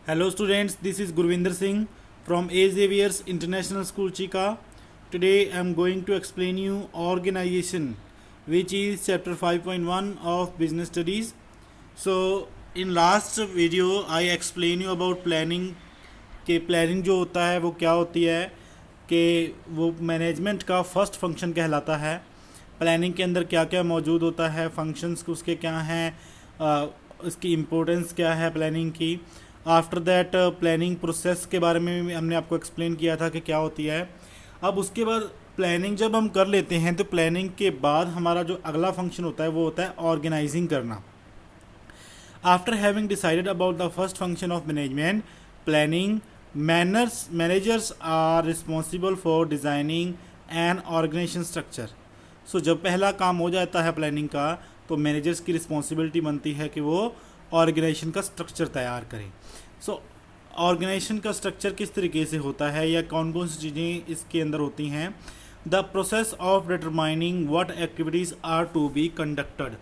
Hello students, this is Gurvinder Singh from A. Xavier's International School Chika. Today I am going to explain you organization, which is chapter 5.1 of business studies. So in last video I explain you about planning कि planning जो होता है वो क्या होती है कि वो मैनेजमेंट का फर्स्ट फंक्शन कहलाता है। प्लानिंग के अंदर क्या क्या मौजूद होता है, फंक्शंस उसके क्या हैं, उसकी इम्पोर्टेंस क्या है प्लानिंग की। आफ्टर दैट प्लानिंग प्रोसेस के बारे में भी हमने आपको एक्सप्लेन किया था कि क्या होती है। अब उसके बाद प्लानिंग जब हम कर लेते हैं तो प्लानिंग के बाद हमारा जो अगला फंक्शन होता है वो होता है ऑर्गेनाइजिंग करना। After having decided about the first function of management, planning, managers are responsible for designing an organization structure. So जब पहला काम हो जाता है प्लानिंग का तो मैनेजर्स की रिस्पॉन्सिबिलिटी बनती है कि वो ऑर्गेनाइजेशन का स्ट्रक्चर तैयार करें। सो ऑर्गेनाइजेशन का स्ट्रक्चर किस तरीके से होता है या कौन कौन सी चीज़ें इसके अंदर होती हैं। The process of determining what activities are to be conducted.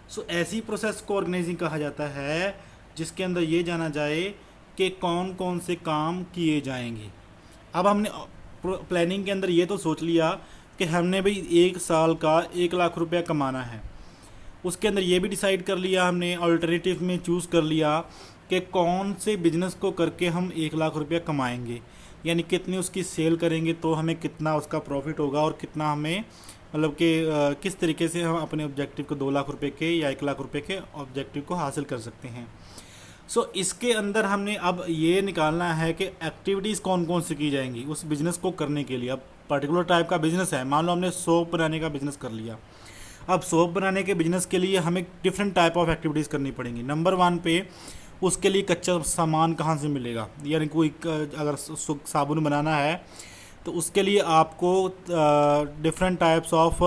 So ऐसी प्रोसेस को ऑर्गेनाइजिंग कहा जाता है जिसके अंदर ये जाना जाए कि कौन कौन से काम किए जाएंगे। अब हमने प्लानिंग के अंदर ये तो सोच लिया कि हमने भाई 1 साल का 1 लाख रुपया कमाना है। उसके अंदर ये भी डिसाइड कर लिया हमने, अल्टरनेटिव में चूज़ कर लिया कि कौन से बिजनेस को करके हम 1 लाख रुपया कमाएंगे, यानी कितनी उसकी सेल करेंगे तो हमें कितना उसका प्रॉफिट होगा और कितना हमें मतलब कि किस तरीके से हम अपने ऑब्जेक्टिव को 2 लाख रुपए के या 1 लाख रुपए के ऑब्जेक्टिव को हासिल कर सकते हैं। सो इसके अंदर हमने अब ये निकालना है कि एक्टिविटीज़ कौन कौन सी की जाएंगी उस बिज़नेस को करने के लिए। अब पर्टिकुलर टाइप का बिज़नेस है, मान लो हमने सोप बनाने का बिज़नेस कर लिया। अब सोप बनाने के बिज़नेस के लिए हमें डिफरेंट टाइप ऑफ एक्टिविटीज़ करनी पड़ेंगी। नंबर 1 पे उसके लिए कच्चा सामान कहाँ से मिलेगा, यानी कोई अगर साबुन बनाना है तो उसके लिए आपको डिफरेंट टाइप्स ऑफ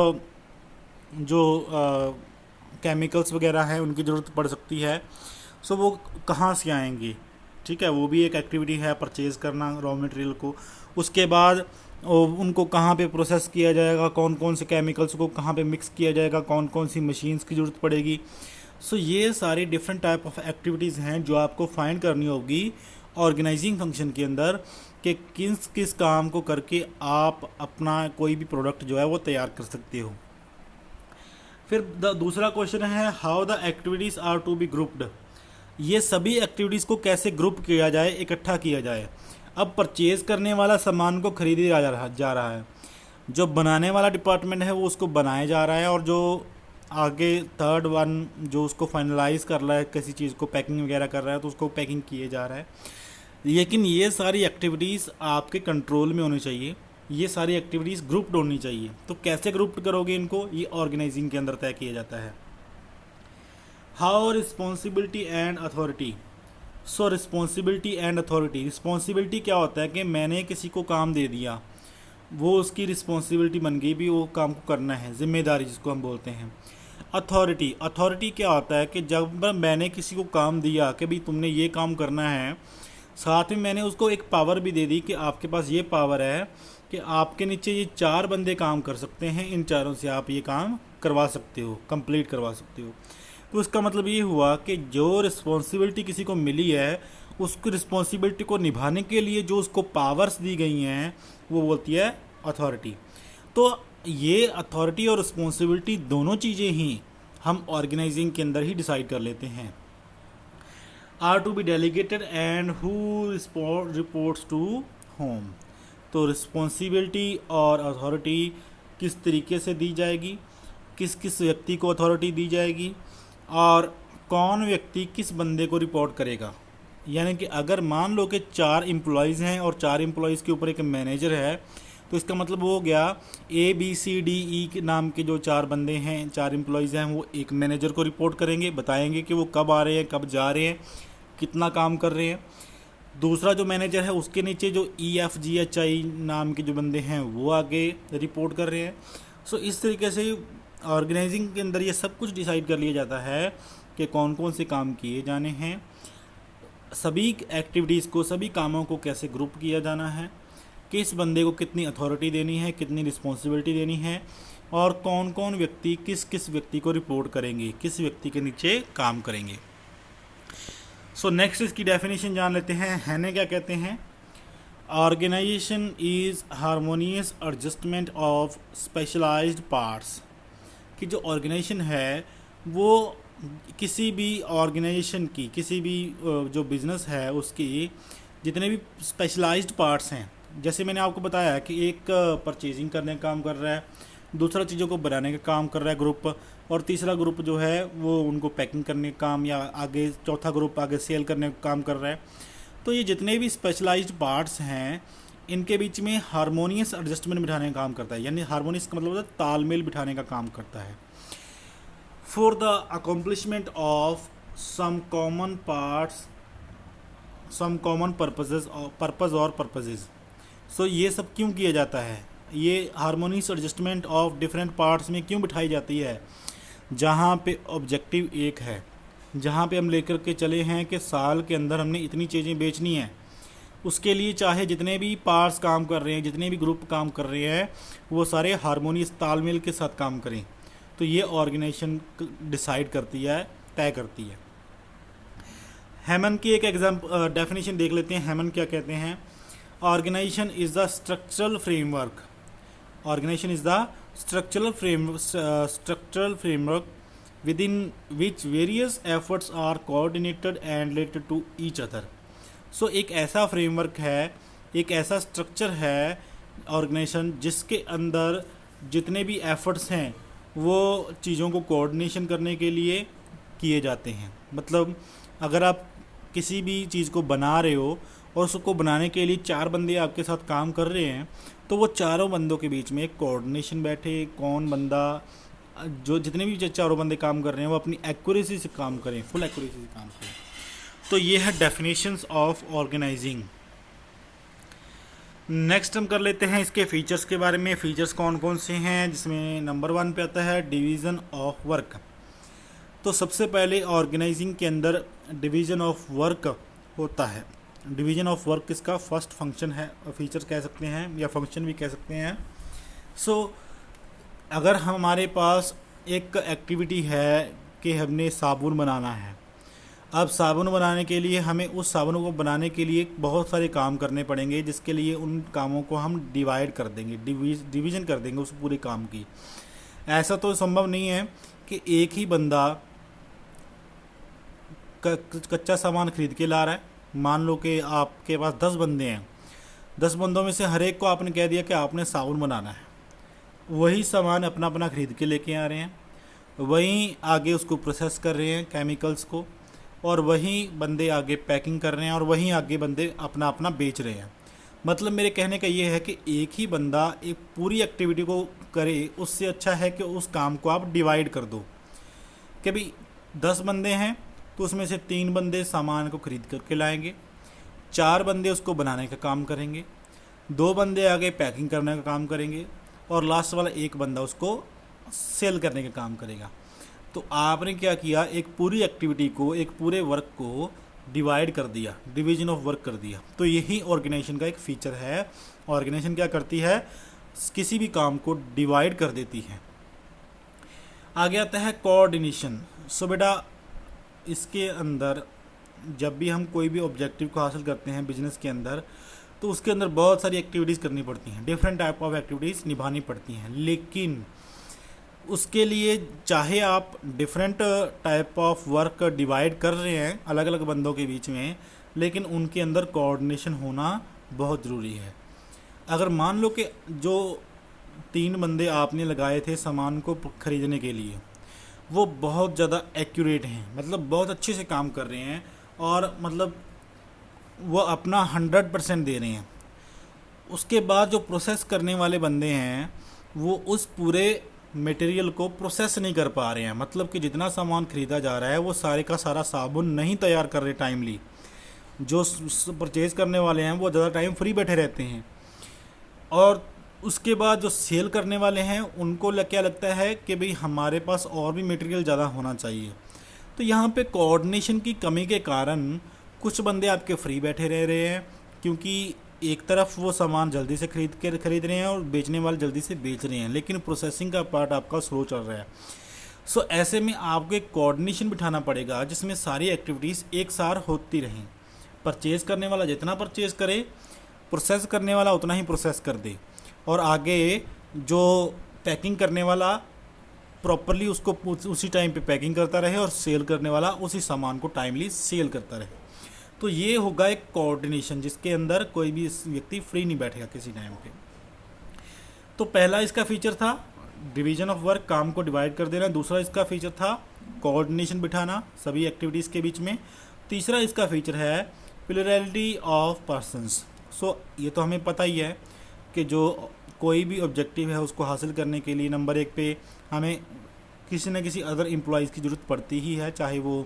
जो केमिकल्स वगैरह हैं उनकी ज़रूरत पड़ सकती है। सो वो कहाँ से आएंगी, ठीक है, वो भी एक एक्टिविटी है, परचेज़ करना रॉ मटेरियल को। उसके बाद उनको कहाँ पे प्रोसेस किया जाएगा, कौन कौन से केमिकल्स को कहाँ पे मिक्स किया जाएगा, कौन कौन सी मशीन्स की ज़रूरत पड़ेगी। सो ये सारी डिफरेंट टाइप ऑफ एक्टिविटीज़ हैं जो आपको फाइंड करनी होगी ऑर्गेनाइजिंग फंक्शन के अंदर कि किस किस काम को करके आप अपना कोई भी प्रोडक्ट जो है वो तैयार कर सकते हो। फिर दूसरा क्वेश्चन है how the activities are to be grouped. ये सभी एक्टिविटीज़ को कैसे ग्रुप किया जाए, इकट्ठा किया जाए। अब परचेज़ करने वाला सामान को खरीदा जा रहा है, जो बनाने वाला डिपार्टमेंट है वो उसको बनाया जा रहा है, और जो आगे थर्ड वन जो उसको फाइनलाइज कर रहा है, किसी चीज़ को पैकिंग वगैरह कर रहा है तो उसको पैकिंग किए जा रहा है। लेकिन ये सारी एक्टिविटीज़ आपके कंट्रोल में होनी चाहिए, ये सारी एक्टिविटीज़ ग्रुप्ड होनी चाहिए। तो कैसे ग्रुप्ड करोगे इनको, ये ऑर्गेनाइजिंग के अंदर तय किया जाता है। How responsibility and authority. So responsibility and authority, responsibility क्या होता है कि मैंने किसी को काम दे दिया, वो उसकी रिस्पॉन्सिबिलिटी बन गई भी वो काम को करना है, जिम्मेदारी जिसको हम बोलते हैं। अथॉरिटी, अथॉरिटी क्या होता है कि जब मैंने किसी को काम दिया कि भाई तुमने ये काम करना है, साथ में मैंने उसको एक पावर भी दे दी कि आपके पास ये पावर है कि आपके नीचे ये 4 बंदे काम कर सकते हैं, इन चारों से आप ये काम करवा सकते हो, कंप्लीट करवा सकते हो। तो इसका मतलब ये हुआ कि जो रिस्पॉन्सिबिलिटी किसी को मिली है उसको रिस्पॉन्सिबिलिटी को निभाने के लिए जो उसको पावर्स दी गई हैं वो बोलती है अथॉरिटी। तो ये अथॉरिटी और रिस्पॉन्सिबिलिटी दोनों चीज़ें ही हम ऑर्गेनाइजिंग के अंदर ही डिसाइड कर लेते हैं। Are to be delegated and who reports to home. तो रिस्पॉन्सिबिलिटी और अथॉरिटी किस तरीके से दी जाएगी, किस किस व्यक्ति को अथॉरिटी दी जाएगी, और कौन व्यक्ति किस बंदे को रिपोर्ट करेगा। यानी कि अगर मान लो कि 4 एम्प्लॉयज़ हैं और 4 एम्प्लॉयज़ के ऊपर एक मैनेजर है, तो इसका मतलब वो हो गया ABCDE के नाम के जो 4 बंदे हैं, 4 एम्प्लॉयज़ हैं, वो एक मैनेजर को रिपोर्ट करेंगे, बताएंगे कि वो कब आ रहे हैं, कब जा रहे हैं, कितना काम कर रहे हैं। दूसरा जो मैनेजर है उसके नीचे जो EFGHI नाम के जो बंदे हैं वो आगे रिपोर्ट कर रहे हैं। सो इस तरीके से ऑर्गेनाइजिंग के अंदर ये सब कुछ डिसाइड कर लिया जाता है कि कौन कौन से काम किए जाने हैं, सभी एक्टिविटीज़ को, सभी कामों को कैसे ग्रुप किया जाना है, किस बंदे को कितनी अथॉरिटी देनी है, कितनी रिस्पॉन्सिबिलिटी देनी है, और कौन कौन व्यक्ति किस किस व्यक्ति को रिपोर्ट करेंगे, किस व्यक्ति के नीचे काम करेंगे। सो नेक्स्ट इसकी डेफिनेशन जान लेते हैं। हैने क्या कहते हैं? Organisation is harmonious adjustment of specialised parts. कि जो ऑर्गेनाइजेशन है वो किसी भी ऑर्गेनाइजेशन की, किसी भी जो बिज़नेस है उसकी जितने भी स्पेशलाइज्ड पार्ट्स हैं, जैसे मैंने आपको बताया कि एक परचेजिंग करने का काम कर रहा है, दूसरा चीज़ों को बनाने का काम कर रहा है ग्रुप, और तीसरा ग्रुप जो है वो उनको पैकिंग करने का काम, या आगे चौथा ग्रुप आगे सेल करने का काम कर रहा है। तो ये जितने भी स्पेशलाइज्ड पार्ट्स हैं इनके बीच में हारमोनियस एडजस्टमेंट बिठाने का काम करता है, यानी हारमोनियस का मतलब होता है तालमेल बिठाने का काम करता है। For the accomplishment of some common parts, some common purpose और पर्पजेज़। सो ये सब क्यों किया जाता है? ये harmonious adjustment of different parts में क्यों बिठाई जाती है? जहाँ पे ऑब्जेक्टिव एक है, जहाँ पे हम लेकर के चले हैं कि साल के अंदर हमने इतनी चीज़ें बेचनी है, उसके लिए चाहे जितने भी पार्ट्स काम कर रहे हैं, जितने भी ग्रुप काम कर रहे हैं, वो सारे हारमोनियस तालमेल के साथ काम करें। तो ये ऑर्गेनाइजेशन डिसाइड करती है, तय करती है। हेमन की एक डेफिनेशन देख लेते हैं। हेमन क्या कहते हैं? Organisation is the structural framework. Organisation is the structural framework within which various efforts are coordinated and related to each other. सो एक ऐसा फ्रेमवर्क है, एक ऐसा स्ट्रक्चर है ऑर्गेनाइजेशन जिसके अंदर जितने भी एफर्ट्स हैं वो चीज़ों को कोऑर्डिनेशन करने के लिए किए जाते हैं। मतलब अगर आप किसी भी चीज़ को बना रहे हो और उसको बनाने के लिए 4 बंदे आपके साथ काम कर रहे हैं, तो वो चारों बंदों के बीच में एक कोऑर्डिनेशन बैठे, कौन बंदा, जो जितने भी चारों बंदे काम कर रहे हैं वो अपनी एक्यूरेसी से काम करें, फुल एक्यूरेसी से काम करें। तो ये है डेफिनेशंस ऑफ ऑर्गेनाइजिंग। नेक्स्ट हम कर लेते हैं इसके फीचर्स के बारे में। फीचर्स कौन कौन से हैं, जिसमें नंबर 1 पे आता है डिवीज़न ऑफ वर्क। तो सबसे पहले ऑर्गेनाइजिंग के अंदर डिवीज़न ऑफ वर्क होता है। डिवीज़न ऑफ वर्क इसका फर्स्ट फंक्शन है, फीचर कह सकते हैं या फंक्शन भी कह सकते हैं। सो अगर हमारे पास एक एक्टिविटी है कि हमने साबुन बनाना है, अब साबुन बनाने के लिए हमें उस साबुन को बनाने के लिए बहुत सारे काम करने पड़ेंगे, जिसके लिए उन कामों को हम डिवाइड कर देंगे, डिवीज़न कर देंगे उस पूरे काम की। ऐसा तो संभव नहीं है कि एक ही बंदा कच्चा सामान खरीद के ला रहा है। मान लो कि आपके पास 10 बंदे हैं, 10 बंदों में से हर एक को आपने कह दिया कि आपने साबुन बनाना है। वही सामान अपना अपना ख़रीद के लेके आ रहे हैं, वहीं आगे उसको प्रोसेस कर रहे हैं केमिकल्स को, और वहीं बंदे आगे पैकिंग कर रहे हैं, और वहीं आगे बंदे अपना अपना बेच रहे हैं। मतलब मेरे कहने का ये है कि एक ही बंदा एक पूरी एक्टिविटी को करे, उससे अच्छा है कि उस काम को आप डिवाइड कर दो। कि भाई 10 बंदे हैं तो उसमें से 3 बंदे सामान को ख़रीद करके लाएंगे, 4 बंदे उसको बनाने का काम करेंगे, 2 बंदे आगे पैकिंग करने का काम करेंगे, और लास्ट वाला 1 बंदा उसको सेल करने का काम करेगा। तो आपने क्या किया, एक पूरी एक्टिविटी को, एक पूरे वर्क को डिवाइड कर दिया, डिवीजन ऑफ वर्क कर दिया। तो यही ऑर्गेनाइजेशन का एक फ़ीचर है। ऑर्गेनाइजेशन क्या करती है, किसी भी काम को डिवाइड कर देती है। आगे आता है कोऑर्डिनेशन। सो बेटा इसके अंदर जब भी हम कोई भी ऑब्जेक्टिव को हासिल करते हैं बिजनेस के अंदर, तो उसके अंदर बहुत सारी एक्टिविटीज़ करनी पड़ती हैं, डिफरेंट टाइप ऑफ एक्टिविटीज़ निभानी पड़ती हैं। लेकिन उसके लिए चाहे आप different type of work divide कर रहे हैं अलग अलग बंदों के बीच में, लेकिन उनके अंदर कोऑर्डिनेशन होना बहुत ज़रूरी है। अगर मान लो कि जो 3 बंदे आपने लगाए थे सामान को ख़रीदने के लिए, वो बहुत ज़्यादा एक्यूरेट हैं, मतलब बहुत अच्छे से काम कर रहे हैं, और मतलब वो अपना 100% दे रहे हैं। उसके बाद जो प्रोसेस करने वाले बंदे हैं वो उस पूरे मटेरियल को प्रोसेस नहीं कर पा रहे हैं। मतलब कि जितना सामान ख़रीदा जा रहा है वो सारे का सारा साबुन नहीं तैयार कर रहे टाइमली। जो परचेज़ करने वाले हैं वो ज़्यादा टाइम फ्री बैठे रहते हैं, और उसके बाद जो सेल करने वाले हैं उनको क्या लगता है कि भाई हमारे पास और भी मटेरियल ज़्यादा होना चाहिए। तो यहाँ पे कोऑर्डिनेशन की कमी के कारण कुछ बंदे आपके फ्री बैठे रह रहे हैं, क्योंकि एक तरफ वो सामान जल्दी से खरीद रहे हैं और बेचने वाले जल्दी से बेच रहे हैं, लेकिन प्रोसेसिंग का पार्ट आपका स्लो चल रहा है। सो ऐसे में आपको एक कोऑर्डिनेशन बिठाना पड़ेगा जिसमें सारी एक्टिविटीज़ एक साथ होती रहें। परचेज़ करने वाला जितना परचेज़ करे, प्रोसेस करने वाला उतना ही प्रोसेस कर दे, और आगे जो पैकिंग करने वाला प्रॉपरली उसको उसी टाइम पे पैकिंग करता रहे, और सेल करने वाला उसी सामान को टाइमली सेल करता रहे। तो ये होगा एक कोऑर्डिनेशन जिसके अंदर कोई भी व्यक्ति फ्री नहीं बैठेगा किसी टाइम पे। तो पहला इसका फीचर था डिवीजन ऑफ वर्क, काम को डिवाइड कर देना। दूसरा इसका फीचर था कोऑर्डिनेशन बिठाना सभी एक्टिविटीज़ के बीच में। तीसरा इसका फीचर है प्लुरैलिटी ऑफ पर्सन्स। सो ये तो हमें पता ही है कि जो कोई भी ऑब्जेक्टिव है उसको हासिल करने के लिए नंबर 1 पे हमें किसी न किसी अदर एम्प्लॉयज़ की ज़रूरत पड़ती ही है, चाहे वो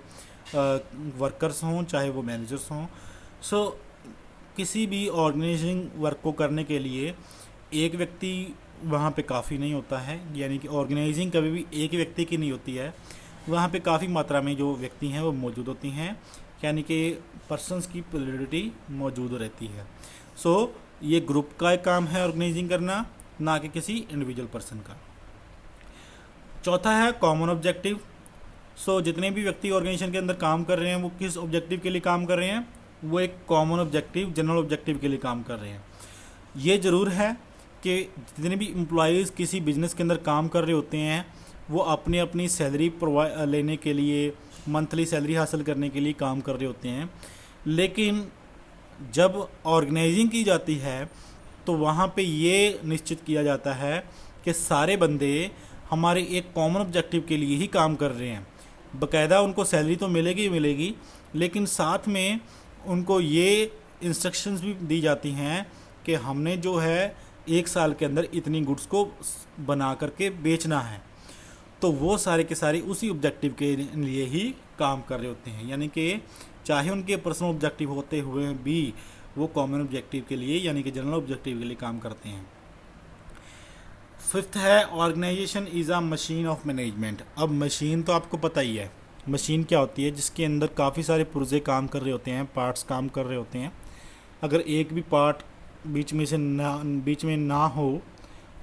वर्कर्स हों चाहे वो मैनेजर्स हों। सो किसी भी ऑर्गेनाइजिंग वर्क को करने के लिए एक व्यक्ति वहाँ पे काफ़ी नहीं होता है, यानी कि ऑर्गेनाइजिंग कभी भी एक व्यक्ति की नहीं होती है, वहाँ पे काफ़ी मात्रा में जो व्यक्ति हैं वो मौजूद होती हैं, यानी कि पर्सन्स की प्लुरैलिटी मौजूद रहती है। सो ये ग्रुप का एक काम है ऑर्गेनाइजिंग करना, ना कि किसी इंडिविजुअल पर्सन का। चौथा है कॉमन ऑब्जेक्टिव। सो जितने भी व्यक्ति ऑर्गेनाइजेशन के अंदर काम कर रहे हैं वो किस ऑब्जेक्टिव के लिए काम कर रहे हैं, वो एक कॉमन ऑब्जेक्टिव, जनरल ऑब्जेक्टिव के लिए काम कर रहे हैं। ये ज़रूर है कि जितने भी एम्प्लॉयज़ किसी बिजनेस के अंदर काम कर रहे होते हैं वो अपनी अपनी सैलरी लेने के लिए, मंथली सैलरी हासिल करने के लिए काम कर रहे होते हैं, लेकिन जब ऑर्गेनाइजिंग की जाती है तो वहाँ पे ये निश्चित किया जाता है कि सारे बंदे हमारे एक कॉमन ऑब्जेक्टिव के लिए ही काम कर रहे हैं। बाकायदा उनको सैलरी तो मिलेगी ही मिलेगी, लेकिन साथ में उनको ये इंस्ट्रक्शंस भी दी जाती हैं कि हमने जो है 1 साल के अंदर इतनी गुड्स को बना करके बेचना है। तो वो सारे के सारे उसी ऑब्जेक्टिव के लिए ही काम कर रहे होते हैं, यानी कि चाहे उनके पर्सनल ऑब्जेक्टिव होते हुए भी वो कॉमन ऑब्जेक्टिव के लिए यानी कि जनरल ऑब्जेक्टिव के लिए काम करते हैं। 5th है organisation is a machine of management. अब मशीन तो आपको पता ही है मशीन क्या होती है, जिसके अंदर काफ़ी सारे पुर्जे काम कर रहे होते हैं, पार्ट्स काम कर रहे होते हैं। अगर एक भी पार्ट बीच में ना हो,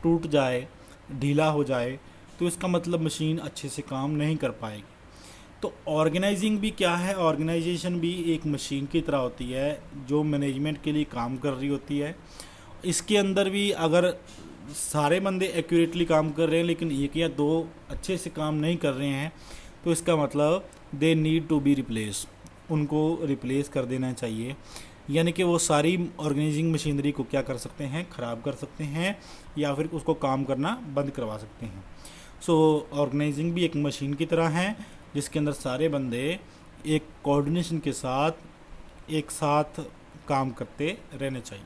टूट जाए, ढीला हो जाए, तो इसका मतलब मशीन अच्छे से काम नहीं कर पाएगी। तो ऑर्गेनाइजिंग भी क्या है, ऑर्गेनाइजेशन भी एक मशीन की तरह होती है जो मैनेजमेंट के लिए काम कर रही होती है। इसके अंदर भी अगर सारे बंदे एक्यूरेटली काम कर रहे हैं लेकिन 1 या 2 अच्छे से काम नहीं कर रहे हैं, तो इसका मतलब they need to be replace, उनको रिप्लेस कर देना चाहिए। यानी कि वो सारी ऑर्गेनाइजिंग मशीनरी को क्या कर सकते हैं, ख़राब कर सकते हैं या फिर उसको काम करना बंद करवा सकते हैं। सो ऑर्गेनाइजिंग भी एक मशीन की तरह है जिसके अंदर सारे बंदे एक कोऑर्डिनेशन के साथ एक साथ काम करते रहने चाहिए।